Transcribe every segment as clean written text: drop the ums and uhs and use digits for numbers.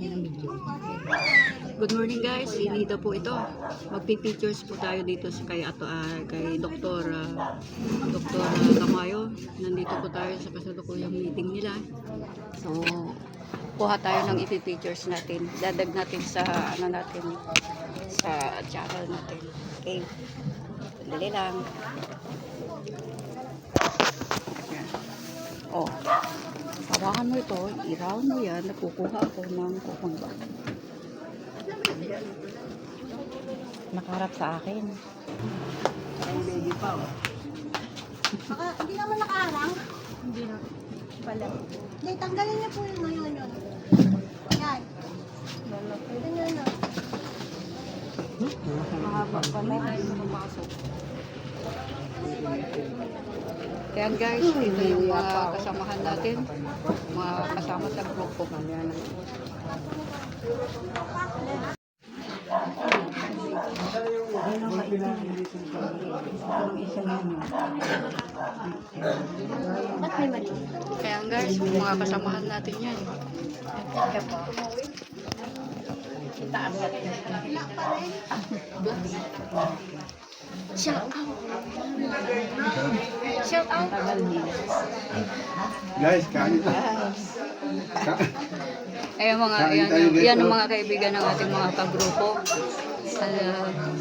Good morning guys, si Lida po ito. Magpi-pictures po tayo dito sa kay Dr. Tamayo. Nandito po tayo sa kasalukuyang meeting nila. So, kuha tayo ng ipi-pictures natin. Dadag natin sa sa channel natin. Okay. Dali lang. Yan. Oh. Hawakan mo ito, i-round mo yan, nakukuha ako ng kukumba. Nakaharap sa akin. Ang baby pa, oh. Hindi naman nakaharang. Hindi na. Pala. Hindi, tanggalin niyo po yung ngayon yun. Yan. Ganyan na. Mahaba pa na. Pumasok. Kaya guys, ito yung mga kasamahan natin. Mga kasama sa grupo. Ba't may mali? Kaya guys, mga kasamahan natin yan. Shout out. Shout out. Guys, kain tayo. Yan ang mga kaibigan ng ating mga kagrupo.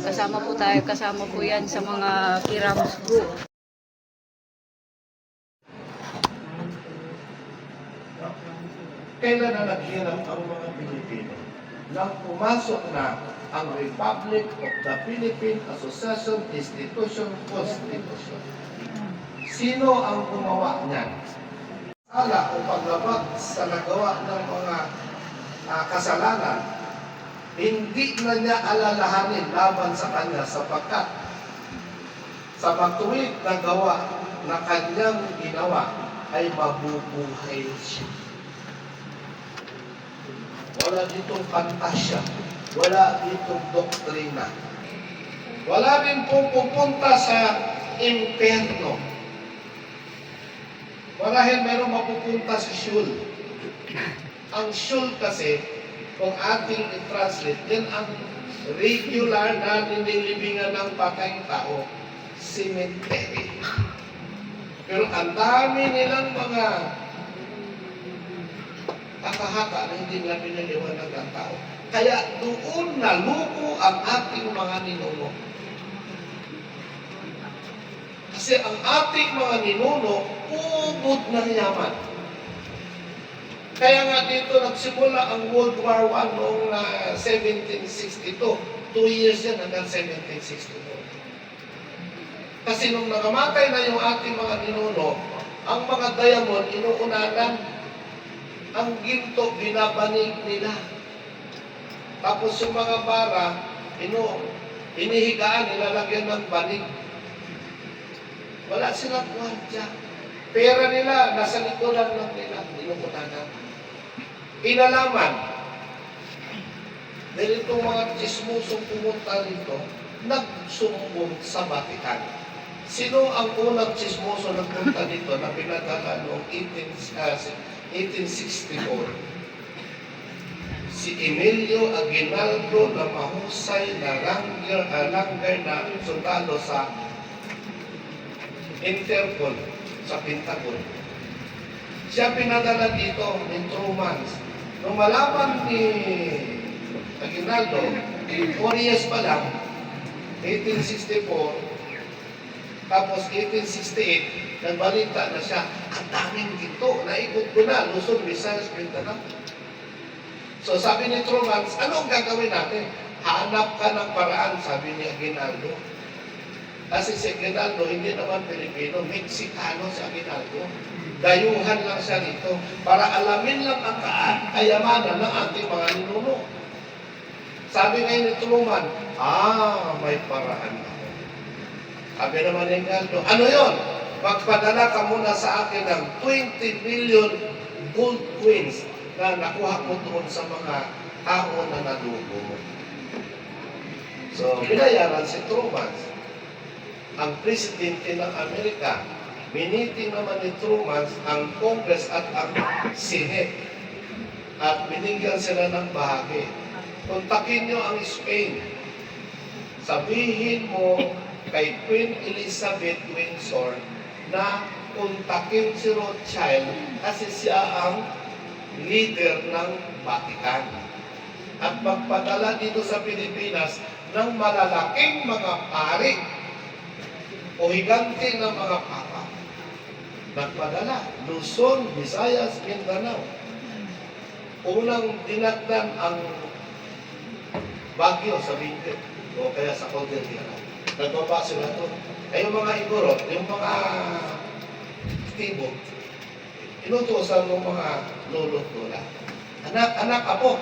Kasama po yan sa mga Kirams group. Kailan na naghirap ang mga Pilipino? Nang pumasok na ang Republic of the Philippine Association Institution Constitution. Sino ang gumawa niyan? Sala o paglabag sa nagawa ng mga kasalanan, hindi na niya alalahanin laban sa kanya sapagkat sa matuwid na gawa na kanyang ginawa ay mabubuhay siya. Wala ditong pantasya, wala ditong doktrina. Wala rin pong pupunta sa impyerno. Marahil mayroong mapupunta sa shul. Ang shul kasi, kung ating i-translate, yan ang regular na nililibingan ng patayang tao, cemetery. Pero ang dami nilang mga haka-haka na hindi nila pinaliwanag ng tao. Kaya doon naluko ang ating mga ninuno. Kasi ang ating mga ninuno, ubod ng yaman. Kaya nga dito nagsimula ang World War I noong 1762. 2 years yan hanggang 1764. Kasi nung nakamatay na yung ating mga ninuno, ang mga diamond inuunanan, ang ginto binabanig nila. Tapos yung mga bara, inihigaan, nilalagyan ng banig. Wala silang kwartya. Pera nila, nasa likuran lang nila. Inuunanan. Inalaman. Dahil itong mga chismusong pumunta rito, nagsumbong sa Vatican. Sino ang unang chismoso nagpunta dito na pinadala noong 1864? Si Emilio Aguinaldo na mahusay na ranger na sundalo sa Interpol sa Pentagon. Siya pinadala dito ni Truman. Nung malaman ni Aguinaldo, 4 years pa lang, 1864, tapos 1868, nagbalita na siya, ang daming ginto, naikot ko na, Luzon, Visayas, Mindanao. So sabi ni Truman, anong gagawin natin? Hanap ka ng paraan, sabi ni Aguinaldo. Kasi si Aguinaldo, hindi naman Pilipino, Meksikano si Aguinaldo. Dayuhan lang siya rito para alamin lang ang kayamanan ng ating mga ninuno. Sabi ngayon ni Truman, may paraan ako. Sabi naman ni Aguinaldo, ano yon? Magpadala ka muna sa akin ng 20 million gold coins na nakuha mo doon sa mga tao na nadugo. So, binayaran si Truman. Ang presidente ng Amerika, miniting naman ni Truman ang Congress at ang Senate. at binigyan sila ng bahagi. Kontakin nyo ang Spain. Sabihin mo kay Queen Elizabeth Windsor na kontakin si Rothschild kasi siya ang leader ng Vatican. At magpadala dito sa Pilipinas ng malalaking mga pari o higante ng mga papa. Nagpadala, Luzon, Visayas, Mindanao. Unang dinagdan ang Baguio sa Benguet o kaya sa Cordillera. Nagbaba sila ito. Ay yung mga Igorot, yung mga Tibo, inutusan ng mga lolo-lola. Anak, apo,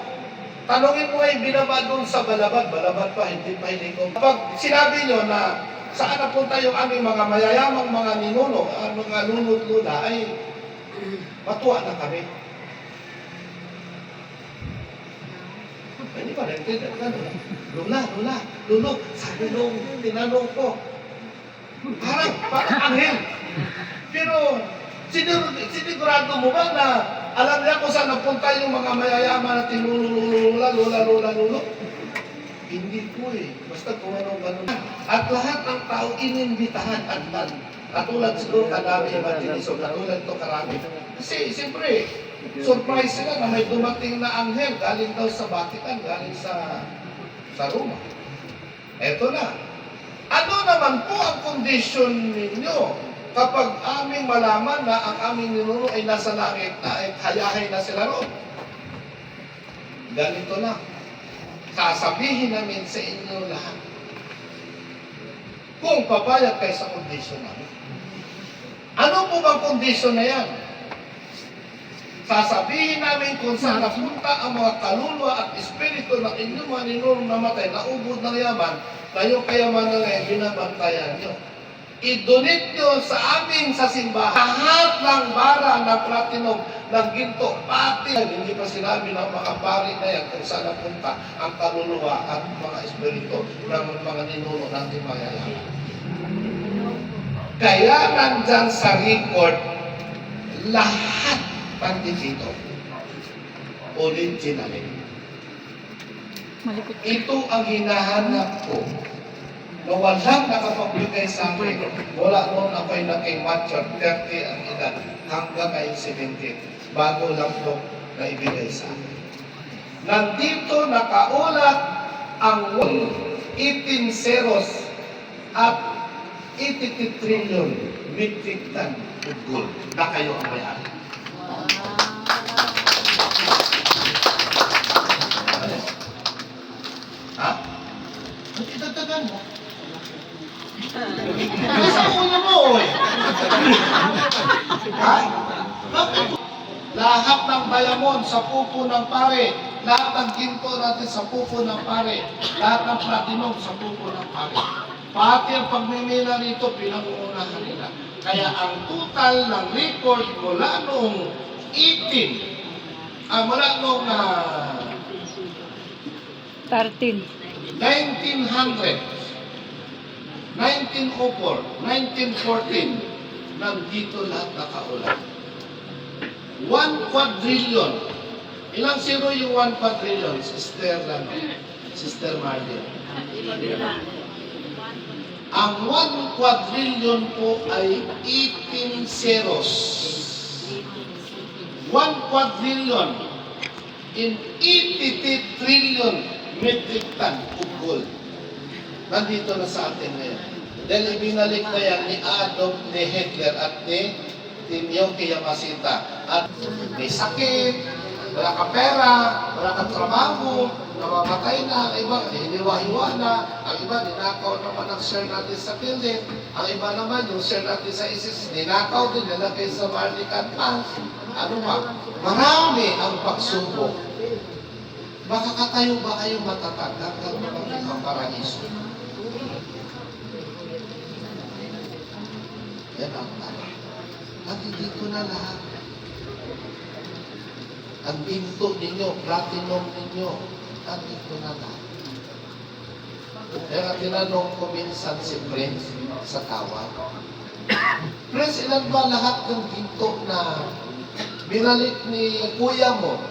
tanongin mo ay binaba doon sa Balabad. Balabad pa, hindi pa ko. Kapag sinabi nyo na saan napunta yung aming mga mayayamang mga ninuno, mga lolo-lola, ay matuwa na kami. Hindi pa naintindihan. Lolo, sabi nung tinanong ko, parang anghel. Pero, sinigurado mo ba na alam niya kung saan napunta yung mga mayayaman na tinulula, Hindi po eh. Basta kung ano-ano. At lahat ng tao inimbitahan at katulad siguro kadami yung matiniso, katulad to karami. Kasi, siyempre, surprise sila na may dumating na anghel galing daw sa Vatican, galing sa Roma. Eto na. Ano naman po ang kondisyon ninyo kapag aming malaman na ang aming ninuno ay nasa langit na ay hayahay na sila roon? Ganito na. Sasabihin namin sa inyo lahat kung papayag kayo sa kondisyon namin. Ano po bang kondisyon na yan? Sasabihin namin kung saan napunta ang mga kaluluwa at espiritu ng inyong mga ninunong namatay, naubod ng yaman, kayo kayamanan na binabantayan nyo. I-donate nyo sa amin sa simbahan lahat ng bara ng platinum, ng ginto, pati. Hindi pa sinabi ng mga pari na yan kung saan napunta ang kaluluwa at mga espiritu ng mga ninuno natin mayayaman. Kaya nandyan sa record lahat pati dito. Originally. Ito ang hinahanap ko na walang nakapagbigay sa akin. Wala noon ako'y naging mature, 30 ang edad, hanggang ngayon 17. Bago lang ito na ibigay sa akin. Nandito nakaulat ang 18 zeros at 83 trillion metric ton of gold na kayo ang may-ari. Ha? Ba't itatagan mo? Sa ulo mo, oy! Ha? Bakit? Lahat ng bayamon sa pupo ng pare, lahat ng ginto natin sa pupo ng pare, lahat ng platinum sa pupo ng pare. Pati ang pagmimina rito, pinangungunahan nila. Kaya ang total ng record mula noong 1900, 1904, 1914, nandito lahat nakaulat. 1 quadrillion. Ilang zero yung 1 quadrillion? Sister Marlene. Ang 1 quadrillion po ay 18 zeros. 1 quadrillion in 83 trillion metric ton of gold. Nandito na sa atin ngayon. Dahil ibinalik na yan ni Adolf, ni Hitler at ni Timothy Yamasita. At may sakit, wala ka pera, wala ka trabaho, namamatay na, ang iba hiniwa-hiwa na, ang iba ninakaw naman ang share natin sa Philip, ang iba naman yung share natin sa ISIS, ninakaw din, nilagay sa Marlican Bank. Ano ba? Marami ang pagsubok. Makakatayo ba kayo matatag hanggang maging ang paraiso? Yan ang tama. At dito na lahat. Ang ginto ninyo, platinum ninyo, at dito na lahat. Kaya tinanong ko minsan si Prince sa tawag. Prince, ilan ba lahat ng ginto na binalik ni kuya mo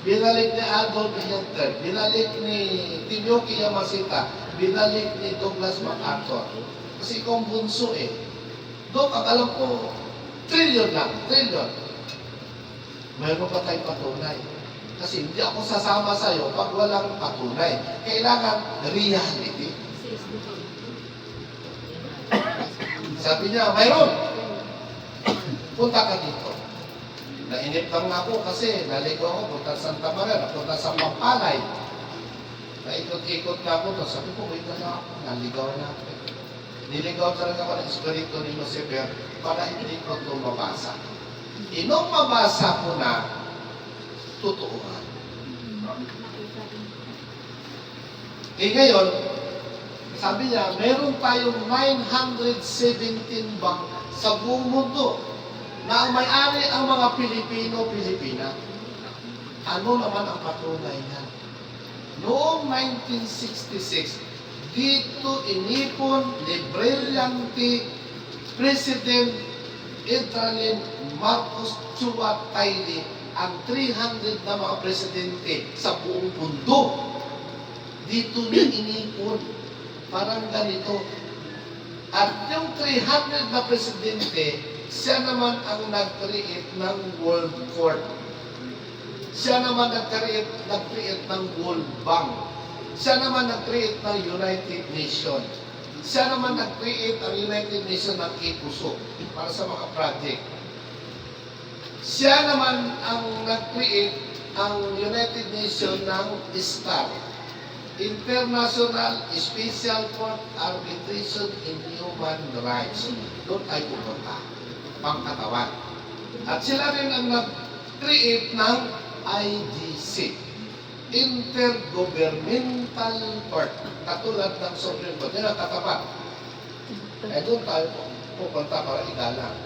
binalik ni Adolf Hitler, binalik ni Tiyuki Yamashita, binalik ni Douglas MacArthur. Kasi ikaw ang bunso eh. Doon, ang alam ko, trillion lang, trillion. Mayroon pa tayong patunay. Kasi hindi ako sasama sa'yo pag walang patunay. Kailangan reality. Sabi niya, mayroon. Punta ka dito. Nainip lang ako kasi naligo ako, punta sa Santa Maria, punta sa Pampalay. Naikot-ikot na ako, tapos sabi ko, wait na ako, naligaw na ako. Niligaw talaga ako ng Espiritu ni Lucifer para hindi ko ito mabasa. Inong mabasa ko na, totoohan. Ngayon, sabi niya, meron tayong 917 bank sa buong mundo na ang may-ari ang mga Pilipino-Pilipina. Ano naman ang patunay niya? Noong 1966, dito inipon ni Brilliante President Ibrahim Marcos Chuwataili ang 300 na mga presidente sa buong mundo. Dito niya inipon. Parang ganito. At yung 300 na presidente, siya naman ang nag-create ng World Court. Siya naman nag-create ng World Bank. Siya naman nag-create ng United Nations. Siya naman nag-create ang United Nations ng IPUSO para sa mga project. Siya naman ang nag-create ang United Nations ng STAR, International Special Court Arbitration in Human Rights. Doon tayo pupunta. Pangkatawan. At sila rin ang nag-create ng IGC, Intergovernmental Court, katulad ng Supreme Court. Yan ang katapat. Doon tayo pupunta para igalang.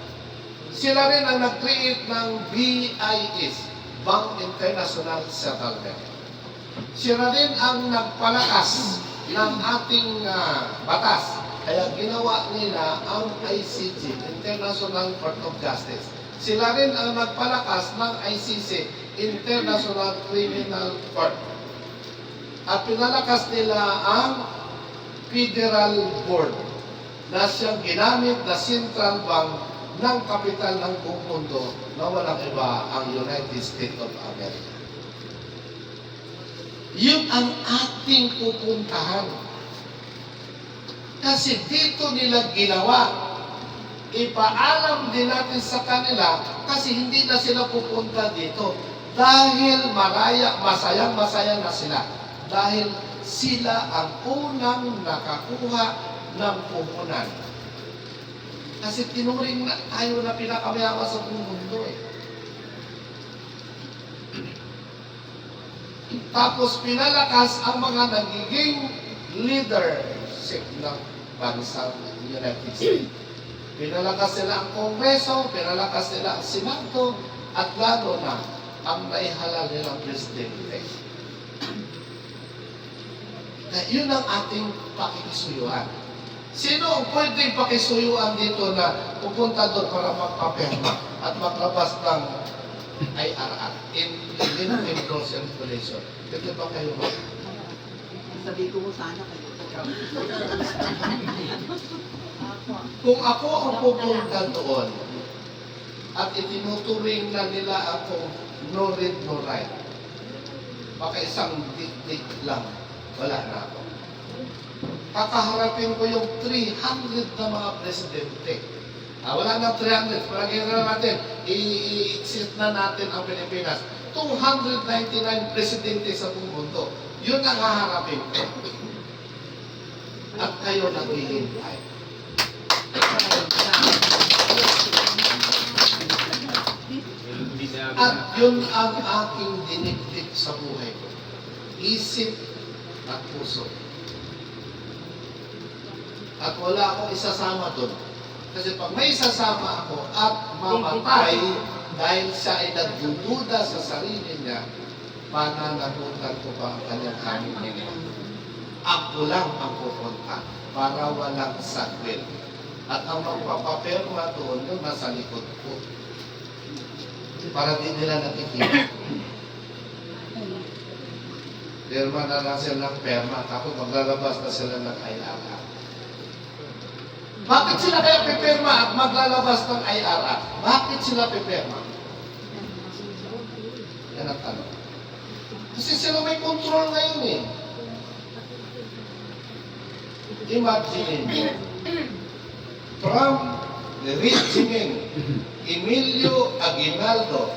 Sila rin ang nag-create ng BIS, Bank International Settlement. Sila rin ang nagpalakas ng ating batas. Kaya ginawa nila ang ICJ, International Court of Justice. Sila rin ang nagpalakas ng ICC, International Criminal Court. At pinalakas nila ang Federal Board na siyang ginamit na central bank ng kapital ng buong mundo na walang iba ang United States of America. Yun ang ating pupuntahan. Kasi dito nila ginawa. Ipaalam din natin sa kanila kasi hindi na sila pupunta dito. Dahil masayang-masaya na sila. Dahil sila ang unang nakakuha ng puhunan. Kasi tinuring na tayo na pinakamayaman sa buong mundo eh. Tapos pinalakas ang mga nagiging leadership ng bansang United States. Pinalakas nila ang Kongreso, pinalakas nila ang Senado, at lalo na ang naihalal nilang presidente. Na yun ang ating pakikisuyuan. Sino ang pwedeng pakisuyuan dito na pupunta doon para magpapirma at maglabas ng IRR, Indian Endorse and Regulation? Dito ba kayo ba? Sabi ko sana kayo. Kung ako ang pupunta doon at itinuturing na nila ako no read, no write, baka isang dik-dik lang, wala na ako. Kakaharapin ko yung 300 na mga presidente. Wala na 300. Palagay na natin, i-exit na natin ang Pilipinas. 299 presidente sa buong mundo. Yun ang haharapin ko. At kayo naghihintay. At yun ang aking dinikdik sa buhay ko. Isip at puso. At wala akong isasama doon. Kasi pag may isasama ako at mamatay dahil siya ay nagdududa sa sarili niya, pananagutan ko pa ang kanyang hangin. Ako lang ang pupunta para walang sagwil. At ang magpapapirma doon yung nasa likod ko. Para di nila nakikita. Pirma na lang sila ng perma, tapos maglalabas na sila ng IRR. Bakit sila kaya pipirma at maglalabas ng IRR? Bakit sila pipirma? Yan ang tanong. Kasi sila may control ngayon eh. Imagine mo, from the regime, Emilio Aguinaldo,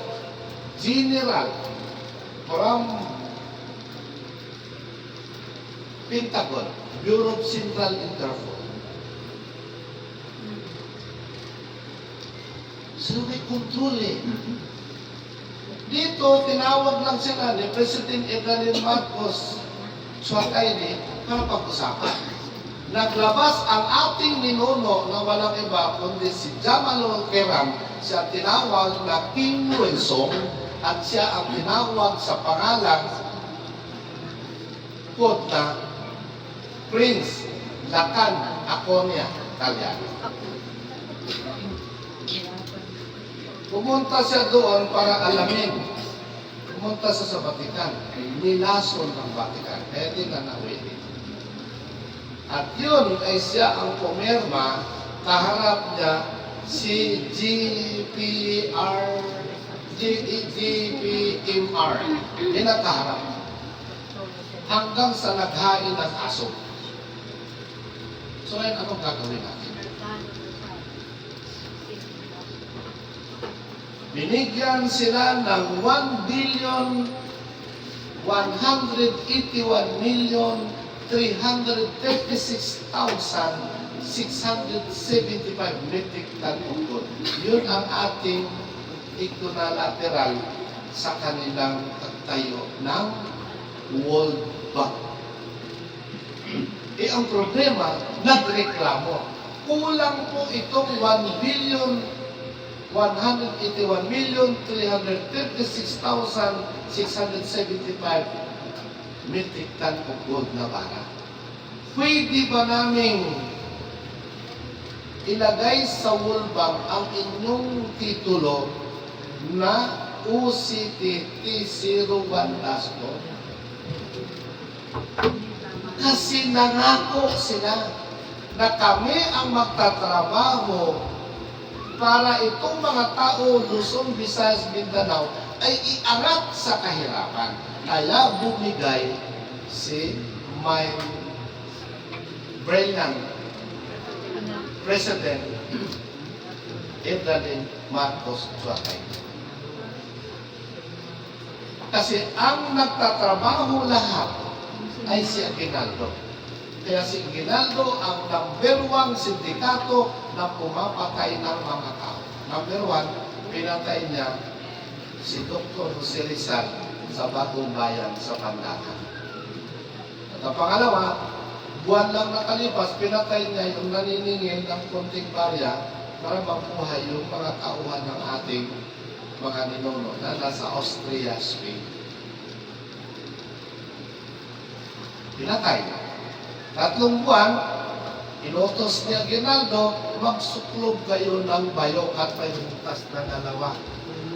General, from Pentagon, Bureau of Central Interpol. Sila may control eh. Dito, tinawag lang sila ni President Ferdinand Marcos Suarez para pag-usapan. Naglabas ang ating ninuno na walang iba kundi si Jamal Keram, siya tinawag na King Wilson at siya ang tinawag sa pangalan quote na Prince Lacan Aconia Italiano. Pumunta siya doon para alamin. Pumunta siya sa Vatican. Nilason ng Vatican. Kaya di na nawili. At yun ay siya ang pumirma, kaharap niya si GPMR. Yan ang kaharap. Hanggang sa naghain ng aso. So yan, anong gagawin natin? Binigyan sila ng 1,181,336,675 metric ton of gold. Yun ang ating equilateral sa kanilang pagtayo ng World Bank. Eh ang problema, nagreklamo. Kulang po itong 1,181,336,675 metric ton of gold na bara. Pwede ba naming ilagay sa World Bank ang inyong titulo na UCTT01 Lasco? Kasi nangako sila na kami ang magtatrabaho para itong mga tao Luzon, Visayas, Mindanao ay iangat sa kahirapan. Kaya bumigay si my brilliant President Ferdinand Marcos Suarez. Kasi ang nagtatrabaho lahat ay si Aguinaldo. Kaya si Aguinaldo ang #1 sindikato na pumapatay ng mga tao. #1, pinatay niya si Dr. Jose Rizal sa Bagong Bayan sa Pandakan. At ang pangalawa, buwan lang nakalipas, pinatay niya yung naniningil ng konting barya para mabuhay yung mga tauhan ng ating mga ninuno na nasa Austria, Spain. Pinatay. 3 buwan, inutos ni Aguinaldo, magsuklob kayo ng bayo at may butas na dalawa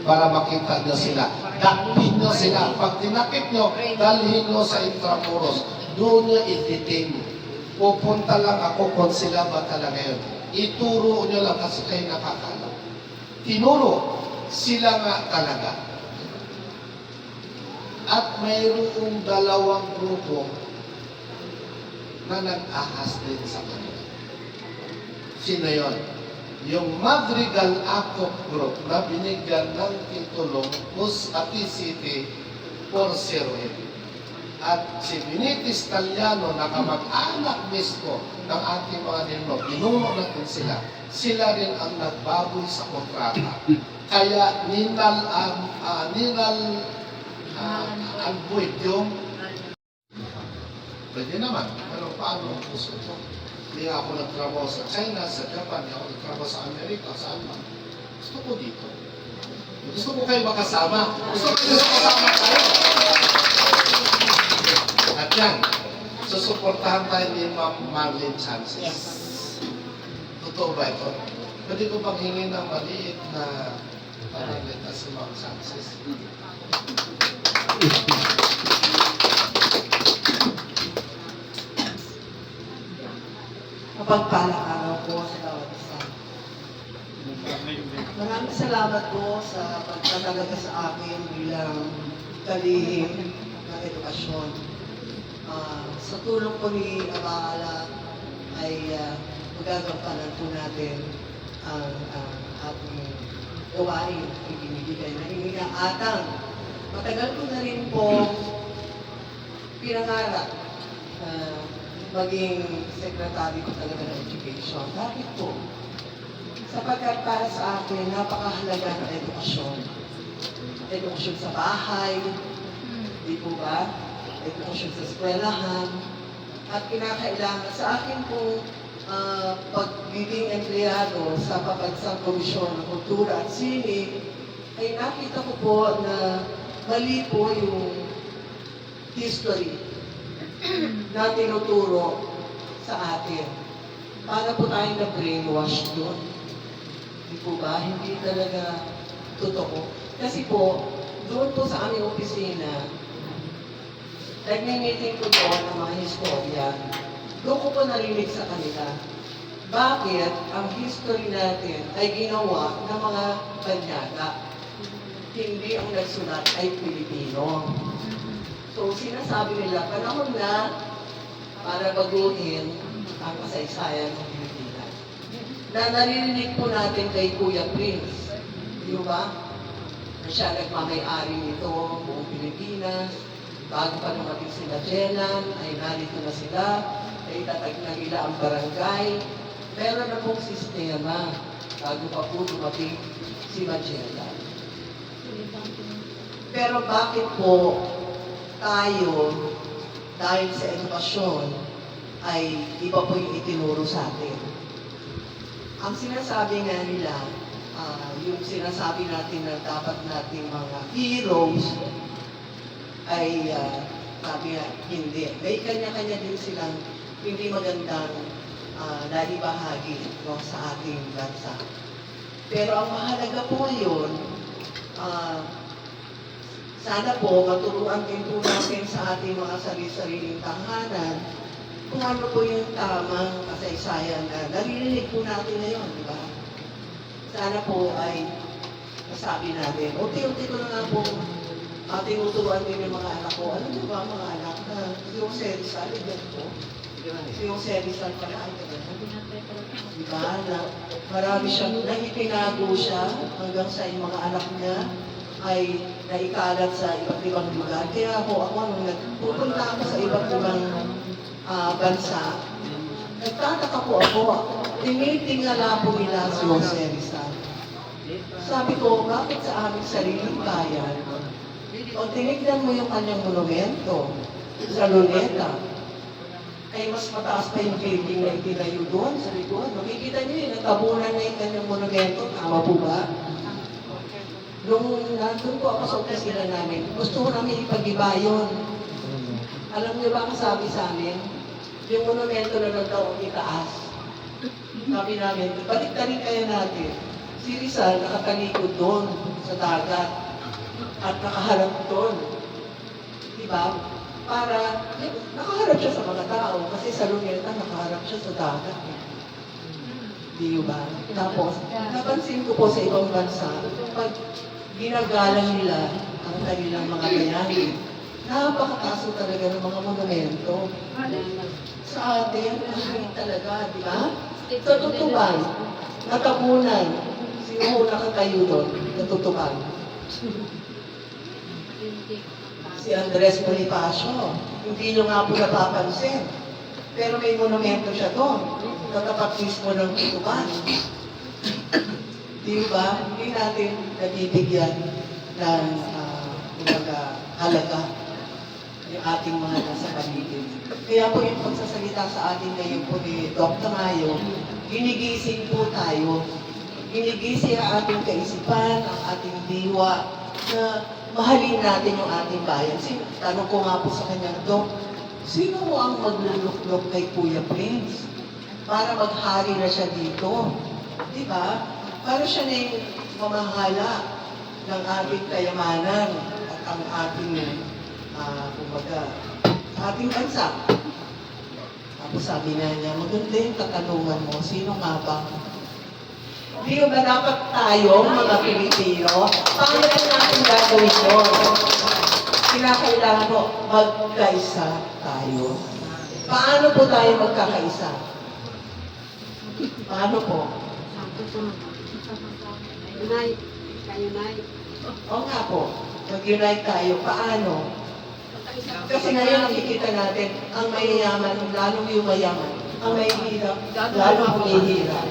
para makita nyo sila. Dakpin nyo sila. Pag tinakip nyo, dalhin nyo sa Intramuros. Doon nyo i-detain. Pupunta lang ako kung sila ba talaga yun. Ituro nyo lang kasi kayo nakakala. Tinuro, sila nga talaga. At mayroong 2 grupo na nag-ahas din sa kanila. Sino yun? Yung Madrigal Acop Group na binigyan ng titulong USAT-City 408. At si Benitez Taliano na kamag-anak mismo ng ating mga ninuno, pinuno natin sila. Sila rin ang nagbaboy sa kontrata. Kaya ninal buwit yung pwede naman. Pero paano ang puso ko? Hindi ako nagtrabaho sa China, sa Japan, hindi ako nagtrabaho sa Amerika, saan man. Gusto ko dito. Gusto ko kayo makasama. Gusto ko kayo makasama tayo. At yan, susuportahan tayo ni Ma'am Marlene Chances. Totoo ba ito? Pwede ko paghingi ng maliit na panalita si Ma'am Chances. Mapagpalang araw po sa bawat isa. Maraming salamat po sa pagtatalaga sa akin bilang kalihim ng edukasyon. Sa tulong po ni Abaala ay magagampanan po natin ang ating gawain na ibinibigay na iniaatang. Matagal ko na rin po pinangarap maging secretary ko talaga ng education. Bakit po? Sapagkat para sa akin, napakahalaga ng edukasyon. Edukasyon sa bahay, di po ba? Edukasyon sa eskwelahan. At kinakailangan sa akin po, pagiging empleyado sa Pambansang Komisyon ng Kultura at Sine, ay nakita ko po na mali po yung history na tinuturo sa atin. Para po tayong na-brainwash doon. Di po ba? Hindi talaga totoo. Kasi po, doon po sa aming opisina, nagmi-meeting ko doon ng mga historian. Doon ko po narinig sa kanila, bakit ang history natin ay ginawa ng mga banyaga? Hindi ang nagsulat ay Pilipino. So, sinasabi nila, panahon na para baguhin ang kasaysayan ng Pilipinas. Na naririnig po natin kay Kuya Prince, di ba? Na siya nagmamay-ari nito, buong Pilipinas. Bago pa dumating sila Jelan, ay narito na sila, ay itatag na nila ang barangay. Meron na pong sistema bago pa po dumating si Magellan. Pero bakit po tayo, dahil sa edukasyon, ay iba po yung itinuro sa atin? Ang sinasabi nga nila, yung sinasabi natin na dapat nating mga heroes, ay sabi nga, hindi. May kanya-kanya din silang hindi magandang naibahagi sa ating bansa. Pero ang mahalaga po yun, sana po maturuan din po natin sa ating mga sarili-sariling tahanan kung ano po yung tamang kasaysayan na naririnig po natin ngayon, di ba? Sana po ay masabi natin. Unti-unti ko na nga po tinuturuan din yung mga anak ko. Ano ba ba mga anak na si Jose Rizal, ganito? Si Jose Rizal pala, ay ganito. Di ba? Na marami siyang, naipinago siya hanggang sa yung mga anak niya ay naikalat sa iba't ibang lugar. Kaya ako, nung nagpupunta ako sa iba't ibang bansa, nagtataka po ako, tinitingala po nila si Jose Rizal. Sabi ko, bakit sa aming sariling bayan, o tinignan mo yung kanyang monumento sa Luneta, ay mas mataas pa yung building na itinayo doon sa likod. Makikita niyo yun, natabunan na yung kanyang monumento. Tama po ba? Nung nandun po ako sa opisina namin, gusto ko namin ipag-iba yun. Alam niyo ba ang sabi sa amin? Yung monumento na nagtaong itaas. Sabi namin, balik na rin kaya natin. Si Rizal nakatalikod doon sa dagat at nakaharap doon. Diba? Para, nakaharap siya sa mga tao kasi sa Luneta nakaharap siya sa dagat. Di ba? Tapos, napansin ko po sa ibang bansa, pag ginagalang nila ang kanilang mga bayani, napakataso talaga ng mga monumento. Sa atin, hindi talaga, di ba? Sa Tutuban, natabunan. Sino una katayo doon? Natutuban. Si Andres Bonifacio. Hindi nyo nga po napapansin. Pero may monumento siya doon. Katapat mismo ng Tutuban. Di ba? Hindi natin nabibigyan ng halaga yung ating mga nasa paligid. Kaya po yung pagsasalita sa atin ngayon po ni Dr. Mayo, ginigising po tayo. Ginigising ang ating kaisipan, ang ating diwa, na mahalin natin yung ating bayan. Tanong ko nga po sa kanya, Dok, sino mo ang magluluklok kay Kuya Prince para maghari na siya dito? Di ba? Para siya na yung mamahala ng ating kayamanan at ang ating, kumbaga, ating bansa. Tapos sabi nga niya, maganda yung katanungan mo, sino nga ba? Di ba dapat tayo, mga Pilipino, paano po natin gagawin yun? Kinakailangan po magkaisa tayo. Paano po tayo magkakaisa? Paano po? Unite. Unite. Oo nga po, mag-unite tayo. Paano? Kasi ngayon nakikita natin, ang mayayaman, lalong yung mayaman, ang mahihirap, lalong humihirap.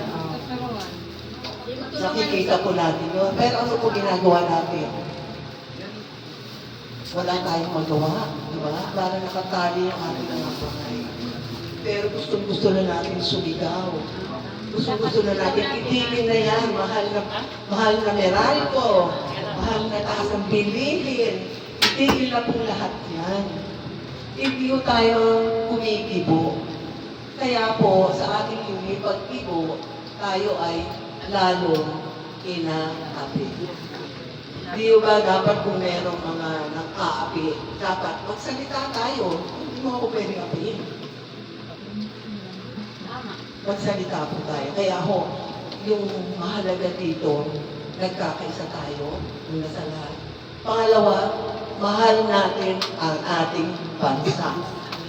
Nakikita po natin yun. Pero ano po ginagawa natin? Wala tayong magawa, di ba? Para nakatali yung ating mga buhay. Pero gusto na natin sumigaw. Gusto na natin itigil na yan. Mahal na Meralco. Mahal na taas ng bilihin. Itigil na po lahat yan. Hindi po tayo kumikibo. Kaya po, sa ating yung pag-ibo, tayo ay lalong inaapi. Di ba dapat kung merong mga nang-aapi, dapat magsalita tayo. Hindi mo ako pwedeng apiin. Magsalita po tayo. Kaya ho, yung mahalaga dito, nagkakaisa tayo, una sa lahat. Pangalawa, mahal natin ang ating bansa.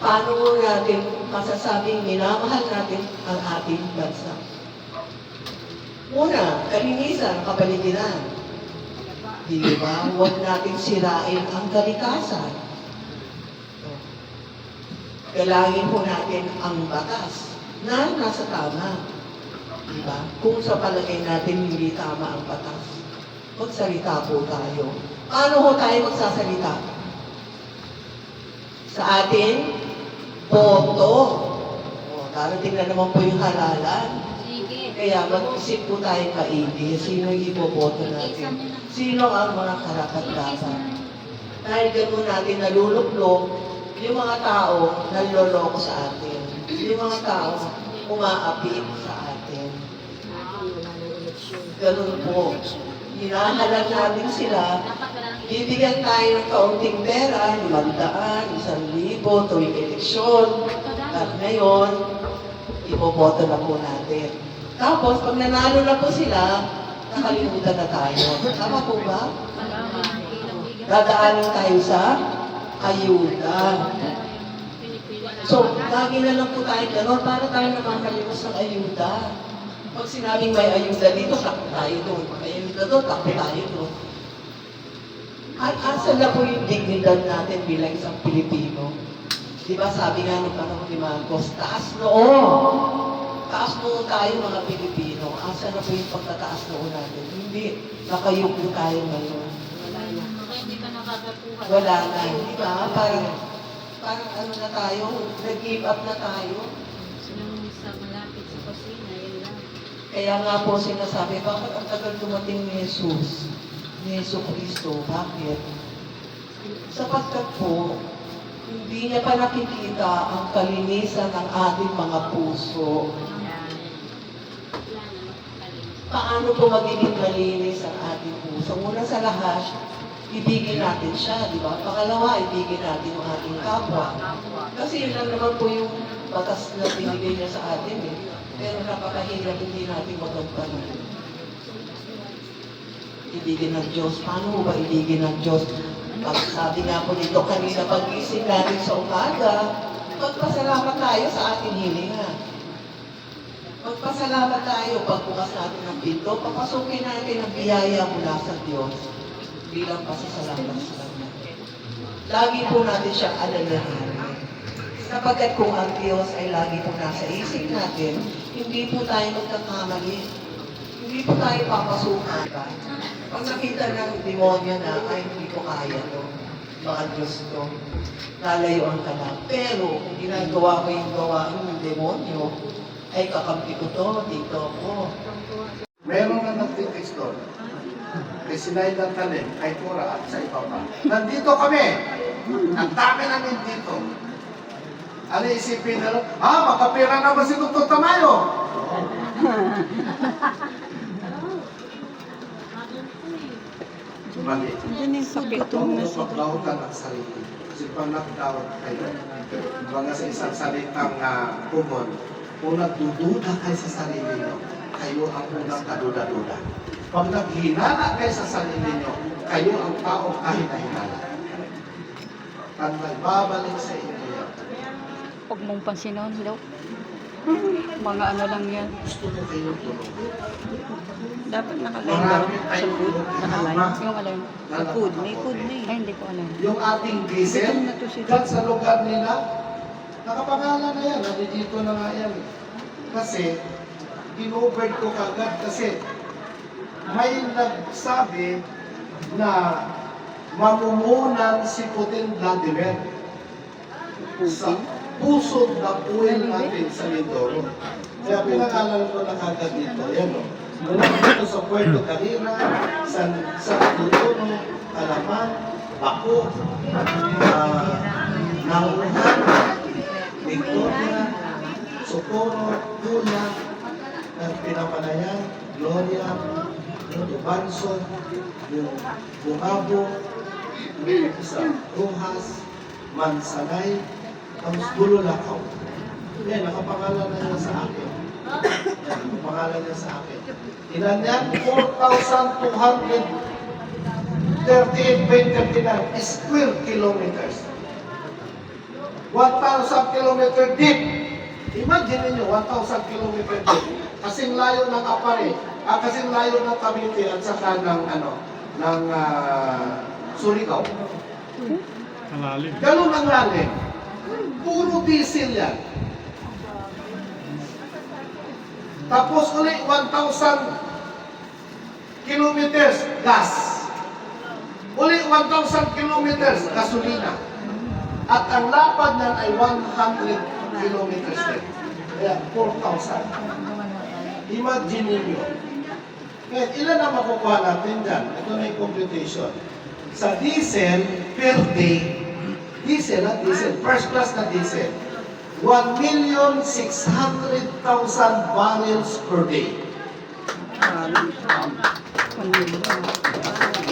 Paano mo natin masasabing minamahal natin ang ating bansa? Una, kalinisan, kapaligiran. Di ba? Huwag natin sirain ang kalikasan. Galangin po natin ang batas na nasa tama. Di ba? Kung sa palagay natin hindi tama ang batas, magsalita po tayo. Paano ho tayo magsasalita? Sa ating boto. Darating na naman po yung halalan. Kaya mag-isip po tayo maigi. Sino yung iboboto natin? Sino ang mga karapat-dapat? Dahil gano'n natin naluluklok yung mga tao naloloko sa atin. Yung mga tao umaapi sa atin. Gano'n po. Hinahalan natin sila. Bibigyan tayo ng kaunting pera, 500, 1,000 tuwing eleksyon. At ngayon, iboboto na po natin. Tapos, pag nanalo na po sila, nakalimutan na tayo. Tama po ba? Dadaanin tayo sa ayuda. So, lagi na lang po tayo gano'n para tayo namakalimos ng ayuda. Pag sinabing may ayuda dito, takbo tayo doon. May ayuda doon, takbo tayo doon. At asa na po yung dignidad natin bilang isang Pilipino? Diba sabi nga nung panahon ni Marcos, taas noon. Taas noon tayo mga Pilipino. Asa na po yung pagtataas noon natin? Hindi. Nakayuko tayo ngayon. Wala na. Diba? Parang ano na tayo, nag-give up na tayo. Kaya nga po sinasabi, bakit ang tagal dumating ni Jesus? Ni Yesu Cristo. Bakit? Sapagkat po, hindi niya pa nakikita ang kalinisan ng ating mga puso. Paano po magiging malinis ang ating puso? Una sa lahat, ibigin natin siya, di ba? Pangalawa, ibigin natin ang ating kapwa. Kasi yun lang naman po yung batas na binigay niya sa atin eh. Pero napakahirap hindi natin magampanan. Ibigin ng Diyos. Paano mo ba ibigin ng Diyos? Pag sabi nga po dito kanina, pag-isip natin sa umaga, magpasalamat tayo sa ating hilinga. Magpasalamat tayo pagbukas natin ng pinto, papasukin natin ang biyaya mula sa Diyos bilang pasasalamat sa Kanya. Lagi po natin siyang alalahanin. Sapagkat kung ang Diyos ay lagi po nasa isip natin, hindi po tayo magkakamali. Hindi po tayo papasukan. Pag nakita ng demonyo na, ay hindi ko kaya to, mga Diyos to, lalayuan ka na. Pero kung ginagawa ko yung gawain ng demonyo, ay kakampi ko to, dito ako. Meron na nagtitext doon. Kay Sinayda Talim, kay Tura at sa iba pa. Nandito kami. Ang dami namin dito. Ano isipin na lang? Makapira na ba si Dr. Tamayo? Mali. Yan yung sakit mo na sa Huwag ang sarili. si pang-lockdown kayo. Mga sa isang salitang common, kung nagdududa kayo sa sarili nyo, kayo ang unang kaduda-duda. Pag naghinala kayo sa sarili nyo, kayo ang taong kahina-hinala. At nagbabalik sa inyo yan. Huwag mong pansinin, Dok. Mga ano lang yan. Gusto mo kayong tulungan. Dapat nakaline daw. Sa food, nakaline. Yung alam. Sa food, may food na eh. Ay, hindi ko alam. Yung ating diesel, Gutom na to si dyan sa lugar nila, nakapangalan na yan, nandito na nga yan. Kasi, in-over ko kagad kasi may nagsabi na mamumunan si Putin Vladimir sa pusod ng uwin natin sa Mindoro. Kaya pinangalan ko na kagad dito. Yan o. Mula dito sa Puerto Carrera, sa Mindoro, Alaman, Baco, Nauhan, Victoria, Socorro, Puna, Pinapanayan, Gloria, Banso, yung Bungabo, sa Rojas, Mansanay, tapos Bululakaw. Yan, nakapangalan na niya sa akin. Yan, nakapangalan niya sa akin. Ilan yan? 4,238.39 square kilometers. 1,000 kilometer deep. Imagine niyo 1,000 kilometer deep. Kasing layo ng Apare, kasing layo ng Cavite at saka ng Surigao. Malalim. Ganun ang lalim. Puro diesel yan. Tapos ulit 1,000 kilometers gas. Ulit 1,000 kilometers gasolina. At ang lapad niyan ay 100 kilometers din. Kaya 4,000. Imagine niyo. Ngayon, ilan ang makukuha natin dyan? Ito na yung computation. Sa diesel, per day, diesel, first class na diesel, 1,600,000 barrels per day.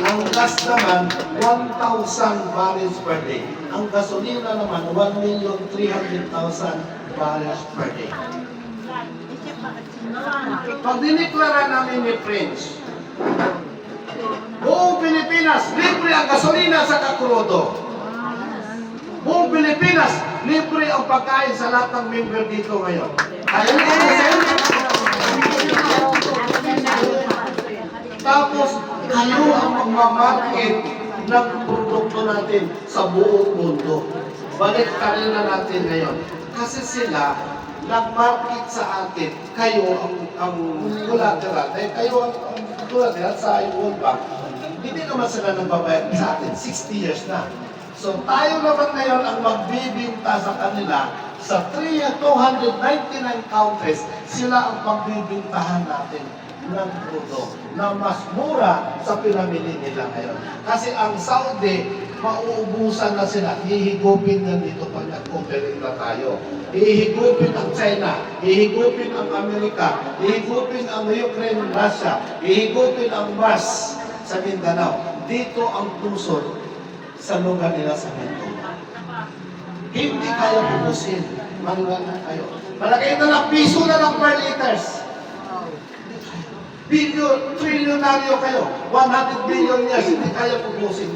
Ang gas naman, 1,000 barrels per day. Ang gasolina naman, 1,300,000 barrels per day. Pag diniklara namin ni Prince, buong Pilipinas, libre ang gasolina sa kakrudo. Buong Pilipinas, libre ang pagkain sa lahat ng member dito ngayon. Ayaw niyo tapos, kayo ang magmamarket ng produkto natin sa buong mundo. Balik na natin ngayon. Kasi sila, nag-market sa atin, kayo ang collateral. Dahil kayo ang collateral sa World Bank. Hindi naman sila nagbabayad sa atin, 60 years na. So tayo naman ngayon ang magbibinta sa kanila sa 299 countries, sila ang pagbibintahan natin ng crudo na mas mura sa pinamili nila ngayon. Kasi ang Saudi, mauubusan na sila. Hihigupin na dito pag nag-cooperate na tayo. Hihigupin ang China, hihigupin ang Amerika, hihigupin ang Ukraine, Russia, hihigupin ang Mars sa Mindanao. Dito ang pusod sa lugar nila sa Mindanao. Hindi kaya pupusin. Mangunan kayo. Malagay na lang piso na lang per liters. Billion, trilyonaryo kayo. 100 billion years, hindi kaya pupusin.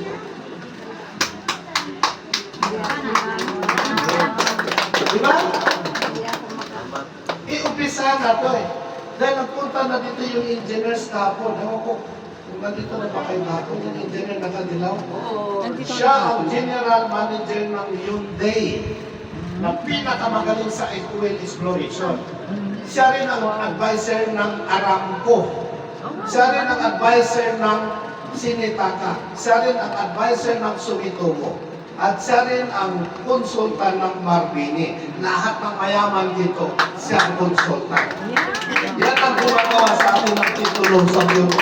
Diba? Iumpisa na to eh. Dahil nagpunta na dito yung engineers kahapon. Ewan ko, kung nandito na ba kayo kahapon, yung engineer na Kadilaw? Siya ang general manager ng Hyundai na pinakamagaling sa oil exploration. Siya rin ang advisor ng Aramco. Siya rin ang advisor ng Sinitaka. Siya rin ang advisor ng Sumitomo. At siya rin ang konsultan ng Marbini. Lahat ng mayaman dito, siya ang konsultan. Yan ang gumagawa sa atin ng titulo sa Bureau.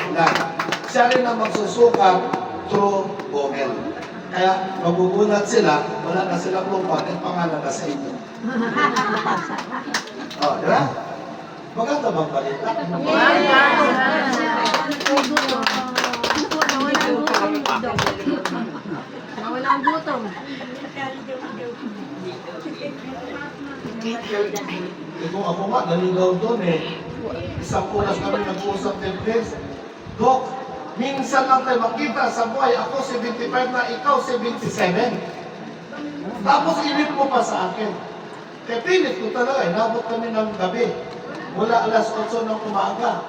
Siya rin ang magsusukat through Google. Kaya magugulat sila, wala na silang lupa, at pangalan na sa inyo. O, di ba? Maganda bang balita? Nawala ang gutom. Kung ako nga, naligaw doon eh. Isang oras kami nag-uusap ng friends. Dok, minsan lang tayo makita sa buhay. Ako 75 na, ikaw 77. Tapos inip mo pa sa akin. Kaya pilit ko talaga, inabot kami ng gabi. Mula alas 8 ng umaga.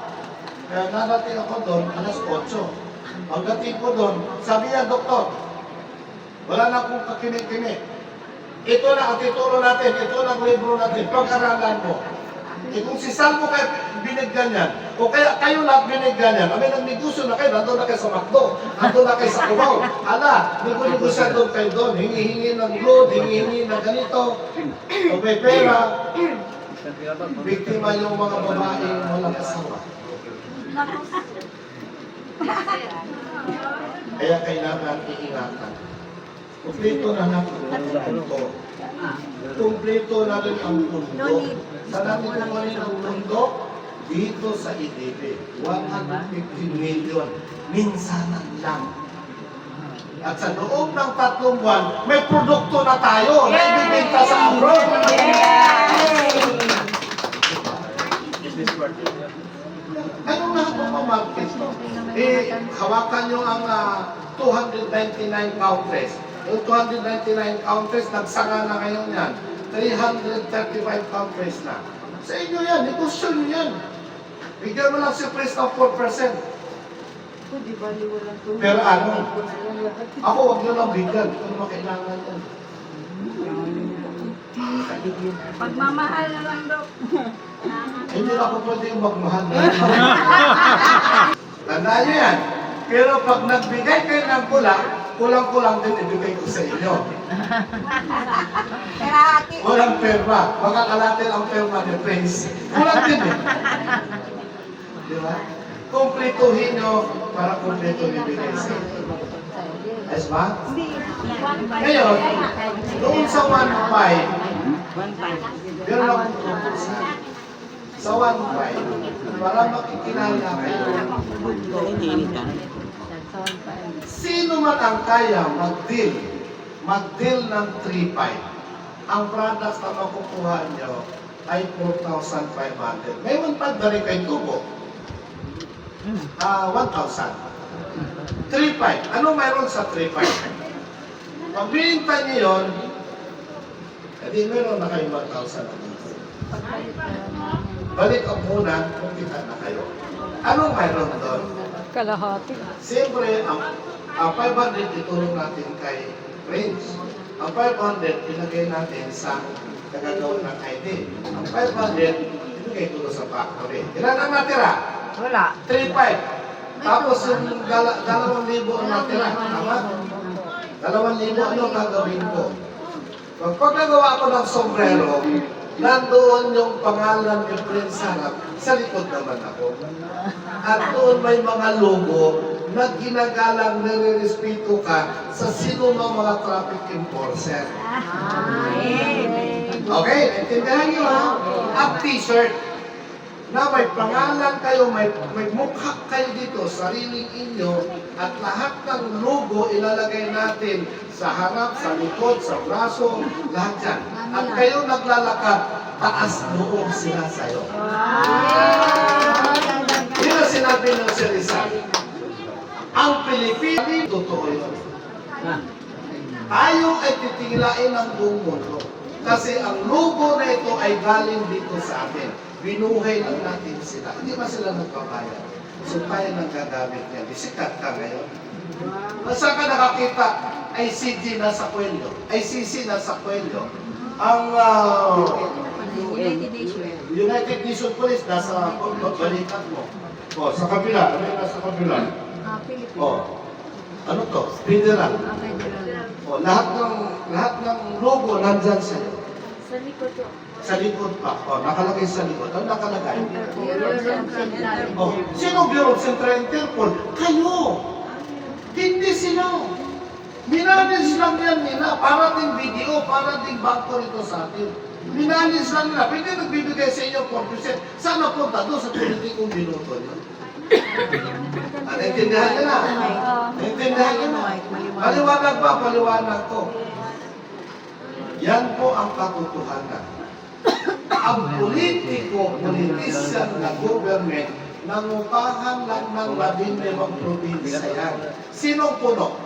Kaya narating ako doon, alas 8. Pagdating ko doon, sabi niya, Doktor, wala na akong kakimik-kimik. Ito na ang titulo natin, ito na ang libro natin, pag-aralan mo. Eh kung si Salmo kayo binigyan yan, o kaya kayo lahat binigyan yan, kami nag-negosyo na kayo, nandun na kayo sa McDo, nandun na kayo sa Cubao. Ala, nego-negosyo doon kayo doon, hingi-hingi ng load, hingi-hingi ng ganito, o may pera. Biktima yung mga babaeng walang asawa. Kaya kailangan iingatan. Kumplito na natin ang mundo. Kumplito na rin ang mundo. Saan natin kumanin ang mundo? Dito sa IDB. 150 million. Minsanan lang. At sa loob ng 3 buwan, may produkto na tayo na ibibenta sa abroad. Anong lahat ng market? Hawakan nyo ang 299 countries. Yung 299 countries, nagsanga na ngayon yan. 335 countries na. Sa inyo yan, negosyo nyo yan. Bigyan mo lang si Pres ng 4%. Pero ano? Ako, huwag nyo lang bigyan. Kung makailangan yan. Pagmamahal na lang, Dok. Hindi na ako pwede yung magmahal. Tandaan nyo yan. Pero pag nagbigay kayo ng kulang-kulang din ibigay ko sa inyo. Walang perma. Makakalatin ang perma ni Prince. Kulang din eh. Di ba? Kumplituhin nyo para kumpleto ibigay sa inyo. Ayos ba? Ngayon, doon sa 1.5, meron akong proposal. Sa 1.5, para makikilala kayo. Sino man ang kaya mag-deal ng 3.5, ang products na makukuha nyo ay 4,500. May 1.5 na rin kayo tubo. 1,000. 3.5. Ano mayroon sa 3.5? Pag binintay nyo yun, edi meron na kayo 1,000. Balik ang muna kung kita na kayo. Anong mayroon doon? Kalahati. Siyempre, ang 500 itulong natin kay Prince. Ang 500 ilagay natin sa nagagawa ng ID. Ang 500 ilagay tulo sa factory. Ilan ang natira? Wala. 3.5. Tapos yung 2,000 ang natira. Tama? 2,000 ano gagawin ko? Pag nagawa ko ng sombrero, nandoon yung pangalan ni Prince Harap, sa likod naman ako. At doon may mga logo na ginagalang nire-respeto ka sa sino ng mga traffic enforcer. Okay, intindihan nyo ha? Ang t-shirt na may pangalan kayo, may mukha kayo dito, sariling inyo, at lahat ng logo ilalagay natin sa harap, sa likod, sa braso, lahat yan. At kayo naglalakad, taas loob sila sa'yo. Yun ang sinabi ng si Rizal. Ang Pilipinas, totoo yun. Tayo ay titigilain ng buong mundo. Kasi ang logo na ito ay galing dito sa atin. Binuhay lang natin sila. Hindi ba sila nagpabayad? So tayo nang gagamit niya. Sikat ka ngayon. Saan ka nakakita? ICG nasa kwelyo. ICC nasa kwelyo. Ang United Nations Police nasa balikat mo. O, sa kabila. Ano yung nasa kabila? O, ano to? Federal. O, lahat ng logo nandyan sa'yo. Sa likod ko. Sa likod pa. O, nakalagay sa likod. Ano nakalagay? O, sino Bureau of Central Interpol? Kayo! Hindi sila. Minanis lang yan nila. Para ding video, para ding bangko rito sa atin. Minanis lang nila. Pwede nagbibigay sa inyo 4%. Saan napunta doon sa politikong binuto nyo? Naintindihan niyo na? Naintindihan niyo na? Paliwanag ba? Paliwanag ko. Yan po ang katotohanan. Ang politician na government, nangupahan lang ng 15 probinsya yan. Sinong puno?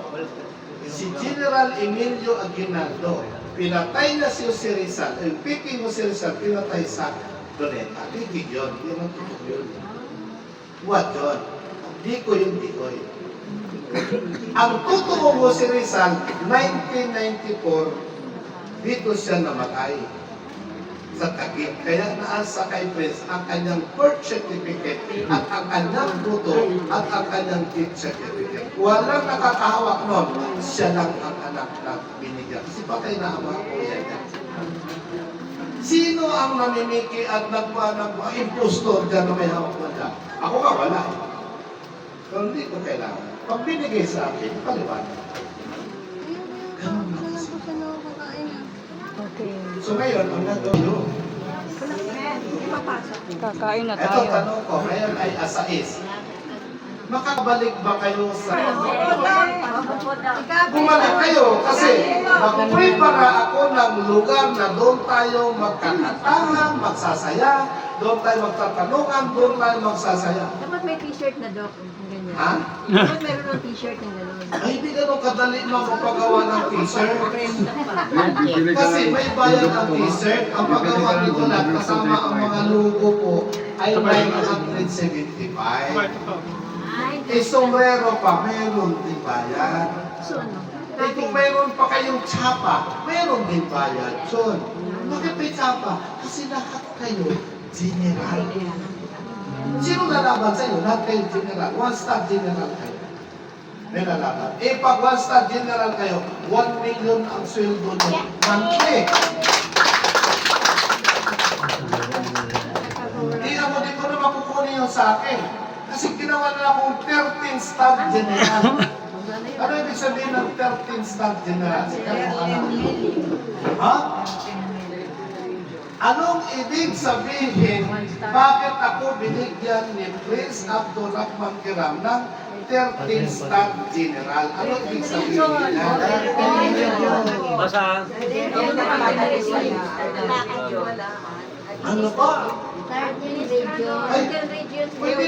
Si General Emilio Aguinaldo. Pinatay na si Jose Rizal. Yung piping Jose Rizal, pinatay sa Doneta. Piping yun. Yun ang totoo yun. What yun? Di ko yung tikoy. Ang totoong Jose Rizal, 1994, dito siya namatay sa Taguig. Kaya naasa kay Prince ang kanyang birth certificate at ang kanyang buto at ang kanyang gift certificate. Walang nakakahawak nun. Siya lang ang anak na binigyan. Kasi patay na ang mga kuya niya. Sino ang namimiki at nagpa-impostor dyan na may hawak na dyan? Ako nga wala. Pero hindi ko kailangan. Pag binigay sa akin, paliwanag. Ganun lang kasi. So ngayon, ang nagawin Kakain na ito, tayo. tanong ko, ngayon ay asais. Makabalik ba kayo sa... Bumalik kayo kasi mag-prepara ako ng lugar na doon tayo magkakatangan, magsasaya, doon tayo magtatanungan, doon tayo magsasaya. Dapat may t-shirt na, Doc. Ganyan. Ha? Dapat meron ng t-shirt na gano'n. Ay, hindi ganun kadali magpagawa ng t-shirt. Kasi may bayad ang t-shirt. Ang paggawa nito lang, kasama ang mga logo po, ay 975. Eh, sombrero pa, meron din bayad. So, ano? Eh, kung meron pa kayong tsapa, meron din bayad. Son, bakit may tsapa? Kasi lahat kayo, general. Sino lalaban sa inyo? Lahat kayo general. One-star general kayo. May lalaban. Eh, pag one-star general kayo, 1 million ang sweldo nyo. Monthly. Di ko na makukunin yun sa akin. Kasi ginawa na akong 13-star general. Ano ibig sabihin ng 13-star general? Ha? Anong ibig sabihin? Bakit ako binigyan ni Prince Abdulrahman Kiram ng 13-star general? Ano ibig sabihin niya? Basa. Ano ba? Ay, Pwede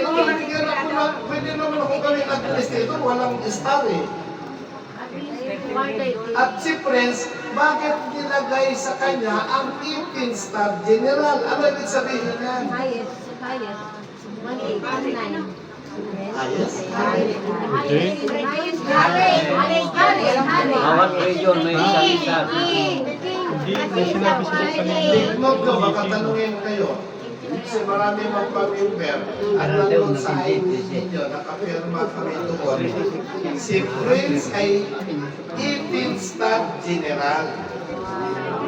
pwede naman ako kami nag-list dito, walang star eh. At si Prince, bakit nilagay sa kanya ang 18-star general? Ano ibig sabihin niya? Highest. 189. Ayos? Bawat region may isang isa. Tignog ko, baka tanungin kayo. Kasi marami magpa-member at nandun sa ID ninyo, nakapirma kami doon. Si Prince ay 18-star general.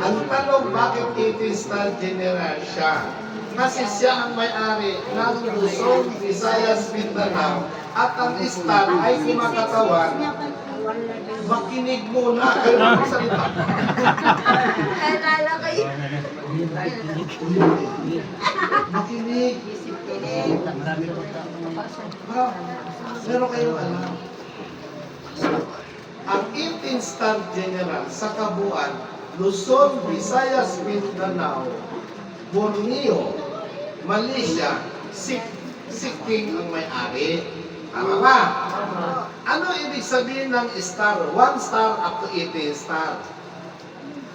Ang tanong, bakit 18-star general siya? Kasi siya ang may-ari ng Luzon, Visayas, Mindanao at ang star ay kumakatawan. Makinig muna, kayo magsalita. Kailan kayo? Makinig. Pero kayo alam, ang 18-star general sa kabuuan, Luzon, Visayas, Mindanao, Borneo, Malaysia, Sikkim ang may-ari. Tama ba? Ano ibig sabihin ng star? 1 star up to 18 star.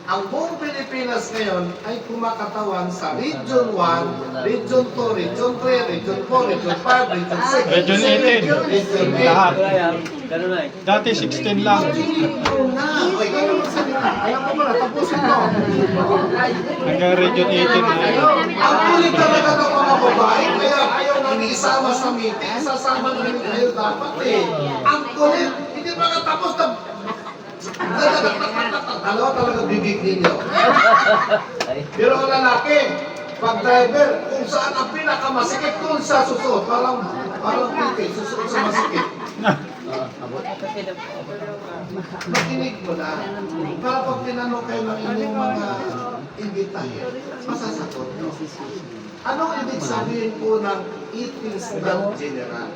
Ang buong Pilipinas ngayon ay kumakatawan sa Region 1, Region 2, Region 3, Region 4, Region 5, Region 6, Region 18. Region 8. Lahat. Ganun ay. Dati 16 lang. Makinig mo na. O, ikaw naman salita. Alam ko ba na, tapusin mo. Hanggang Region 18 na. Ang kulit talaga ng mga babae, kaya ayaw nang isama sa meeting, sasama na rin kayo dapat eh. Ang kulit, hindi pa katapos na... Dalawa talaga bibig ninyo. Pero ang lalaki, pag driver, kung saan ang pinakamasikip, kung sa susunod, parang pipit, susunod sa masikip. Makinig mo na. Para pag tinanong kayo ng inyong mga imbitahin, masasagot nyo. Anong ibig sabihin po ng it is not general?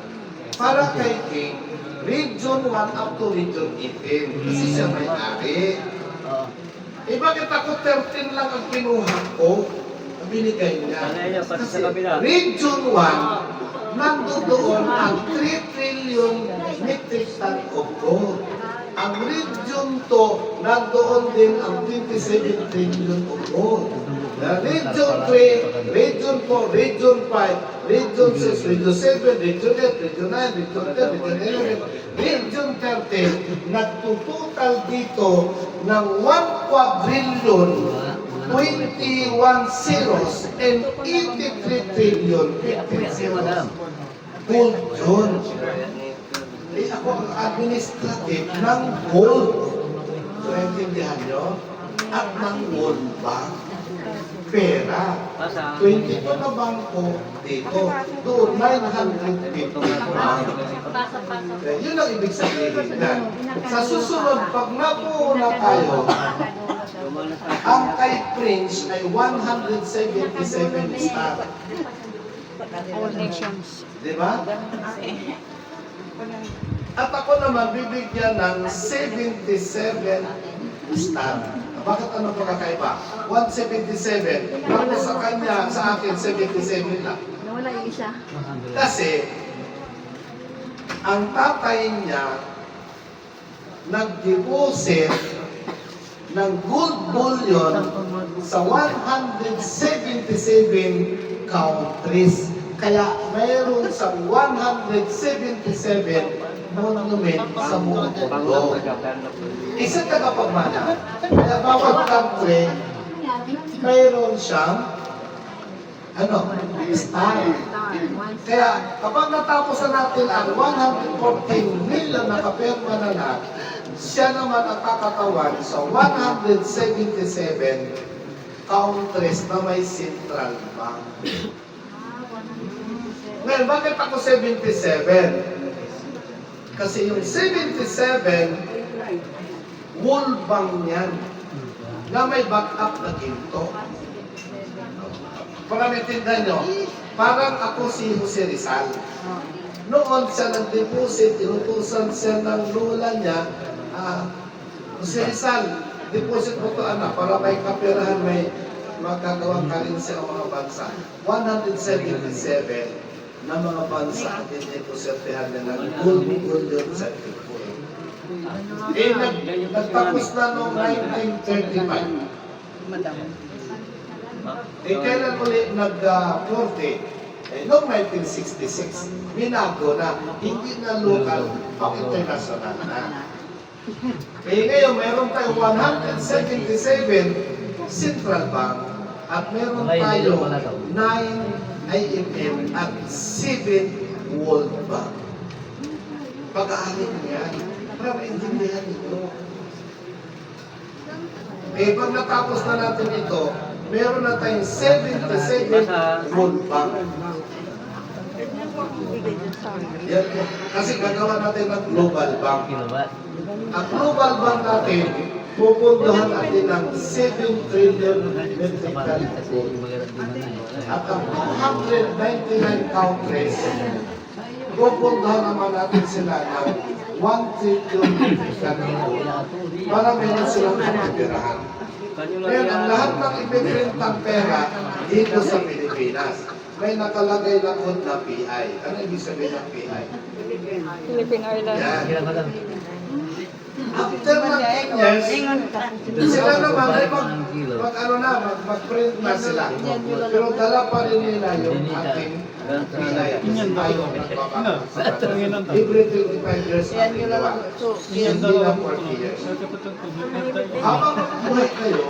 Para kay King, Region 1 up to Region 18. Kasi siya may-ari. Eh bakit ako 13 lang ang kinuha ko? Ang binigay niya. Ano yun, pati Kasi sa kabila. Region 1, nandoon ang 3 trillion metric ton of gold. Ang Region 2, nandoon din ang 27 trillion of gold. Region 3, Region 4, Region 5, Region 6, Region 7, Region 8, Region 9, Region 10, Region 11, Region 13, nagtutotal dito ng 1 quadrillion, 21 zeros, and 83 trillion, 15 zeros. Gold yun. Eh ako ang administrative ng gold. So, naintindihan nyo? At ng World Bank. Pera. 22 na bangko dito. Doon 950 na bangko. Yun ang ibig sabihin na. Sa susunod, pag napuuna tayo, ang kay Prince ay 177 star. All nations. Di ba? At ako naman bibigyan ng 77 star. Bakit ano po kakaiba? 177. Tapos sa kanya, sa akin, 77 lang. Nawala yung isa. Kasi, ang tatay niya nag-deposit ng gold bullion sa 177 countries. Kaya mayroon sa 177 monument sa mundo. Isang tagapagmana. Kaya bawat country, mayroon siyang star. Kaya kapag natapos na natin ang 114 million na kapirma na lahat, siya naman ang kakatawan sa 177 countries na may central bank. Ngayon, bakit ako 77? Kasi yung 77, World Bank yan, na may backup na ginto. Para maintindihan nyo, parang ako si Jose Rizal. Noon siya nag-deposit, inutusan siya ng lola niya, Jose Rizal, deposit mo to anak, para may kapirahan, may magkagawang karensi ang mga bansa. 177 na mga bansa ang dinipositihan nila ng gold bullion certificate. Eh, nagtapos na noong 1935. Eh, kailan ulit nag-40? Noong 1966, binago na, hindi na local, ang international na. Eh, ngayon, mayroon tayong 177 Central Bank at meron tayong 9 IMF at 7 World Bank. Pag-aalit niyan, para maintindihan ito. Eh, pag natapos na natin ito, meron na tayong 77 World Bank. Yan po. Kasi gagawa natin ng Global Bank. Ang Global Bank natin, pupuntahan natin ng 7 trillion metric ton gold. At ang 299 countries, pupuntahan naman natin sila ng 1 trillion metric ton gold para meron silang kapitirahan. Ngayon, ang lahat ng ibibintang pera dito sa Pilipinas, may nakalagay na code na PI. Ano ibig sabihin ng PI? Philippine Islands. Yan. After ng 10 years, sila naman ay mag-print na sila. Pero dala pa rin nila yung ating PI. Inyan daw. Every 25 years ang ginawa. Hindi na 40 years. Habang mabuhay kayo,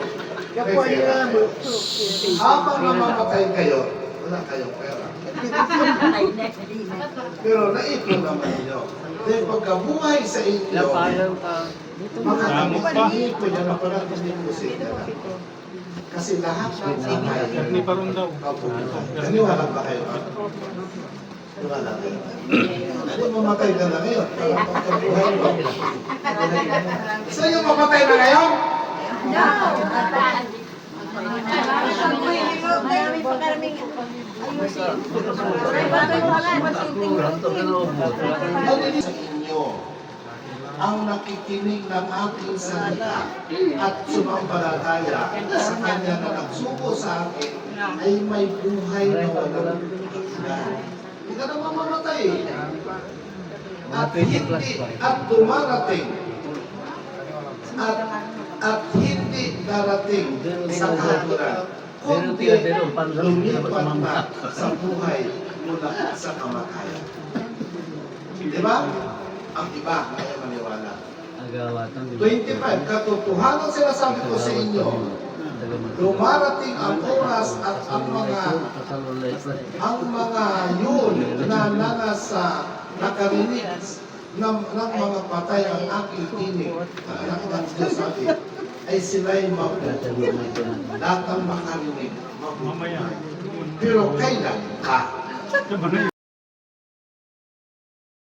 may pera. Habang namamatay kayo, wala kayong pera. Pero naipon naman nyo. Dahil pagkabuhay sa inyo, makakapag-ipon yan na parang tinipusik na lang. Kasi lahat ng buhay, Ni Parong daw. naniwala ba kayo? Wala kayo. Hindi mamatay ka na ngayon. Para pagkabuhay mo. Gusto nyo mamatay na ngayon? Dahil sa inyo ang nakikinig ng aking salita at sumampalataya sa kanya na nagsuko sa akin ay may buhay na walang hanggan. Hindi ka na mamamatay. At dumarating at hindi darating sa kahatulan kundi lumipat na sa buhay mula sa kamatayan. Di ba? Ang iba ay maniwala. 25, katotohanan sinasabi ko sa inyo, dumarating ang oras at ang mga yun na nakarinig ng mga patay ang aking tinig na sabi ay sila'y mabubuhay. Lahat ang makarinig, mabubuhay. Pero kailan ka?